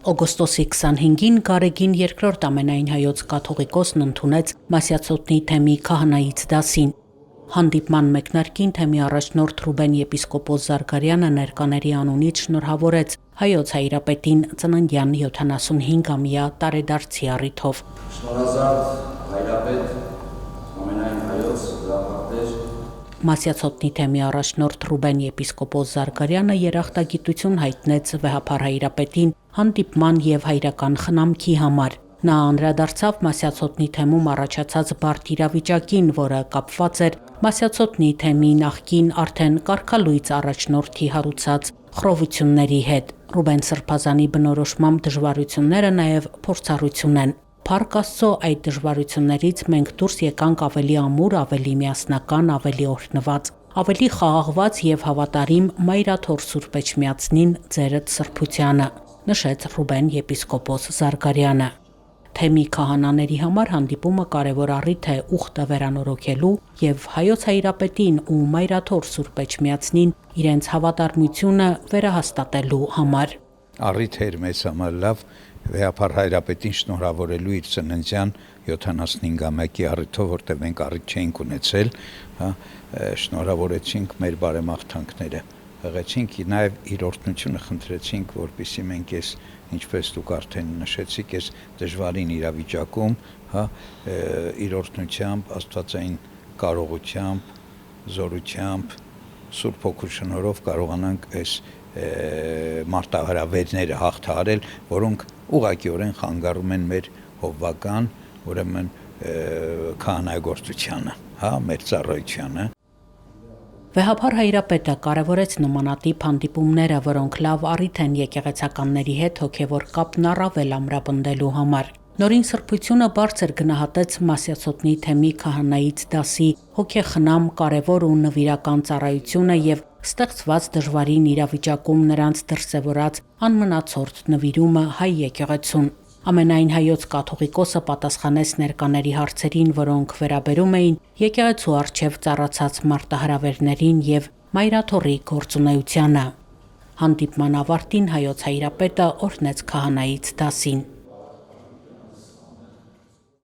Օգոստոսի 25-ին Գարեգին II ամենայն հայոց կաթողիկոսն ընդունեց Մասյացոտնի թեմի քահանայից դասին։ Հանդիպման մեկնարկին թեմի առաջնորդ Ռուբեն եպիսկոպոս Զարգարյանը ներկաների անունից շնորհավորեց հայոց հայրապետին ծննդյան 75-ամյա տարեդարձի առիթով։ Շնորհազարդ հայրապետ, ամենայն հայոց հրապարակեր։ Մասյացոտնի թեմի առաջնորդ Ռուբեն եպիսկոպոս Զարգարյանը երախտագիտություն հայտնեց վեհափար հայրապետին հանդիպման եւ հայրական խնամքի համար։ Նա անդրադարձավ Մասյացոտնի թեմում առաջացած բարդ իրավիճակին, որը կապված էր Մասյացոտնի թեմի նախկին արդեն կարգալույծ առաջնորդի հարուցած խռովությունների հետ։ Ռուբեն Սրբազանի բնորոշմամբ դժվարությունները նաեւ փորձառություն են։ Փառք Աստծո, այդ դժվարություններից մենք դուրս եկանք ավելի ամուր, ավելի միասնական, ավելի օրհնված, ավելի խաղաղված եւ հավատարիմ Մայրաթոր Սուրբ Էջմիածնին ձերդ սրբությանը, նշեց Ռուբեն եպիսկոպոս Զարգարյանը։ Թեմի քահանաների համար հանդիպումը կարևոր առիթ է ուխտը վերանորոգելու եւ հայոց հայրապետին ու Մայրաթոր Սուրբ Էջմիածնին իրենց հավատարմությունը վերահաստատելու համար։ Առիթ էր մեզ համար լավ վեհափար հայրապետին շնորհավորելու իր ծննդյան 75-ամյակի առիթով, որտեղ մենք առիթ չէինք ունեցել, շնորհավորեցինք մեր բարեմաղթանքները, հղեցինք նաև իր օրհնությունը խնդրեցինք, որպեսզի մենք այս, ինչպես դուք արդեն նշեցիք, այս դժվարին իրավիճակում, իր օրհնությամբ, աստվածային կարողությամբ, զորությամբ, Սուրբ Հոգու շնորհով կարողանանք այս մարտահրավերները հաղթահարել, որոնք ուղղակիորեն խանգարում են մեր հովվական, ուրեմն քահանայագործությանը, մեր ծառայությանը։ Վեհափար հայրապետը կարևորեց նմանատիպ հանդիպումները, որոնք լավ առիթ են եկեղեցականների հետ հոգևոր կապն առավել ամրապնդելու համար։ Նորին սրբությունը բարձր գնահատեց Մասյացոտնի թեմի քահանայից դասի հոգեխնամ, կարևոր ու նվիրական ծառայությունը եւ ստեղծված դժվարին իրավիճակում նրանց դրսևորած անմնացորդ նվիրումը հայ եկեղեցուն։ Ամենայն հայոց կաթողիկոսը պատասխանեց ներկաների հարցերին, որոնք վերաբերում էին եկեղեցու առջև ծառացած մարտահրավերներին եւ Մայրաթորի գործունեությանը։ Հանդիպման ավարտին հայոց հայրապետը օրհնեց քահանայից դասին։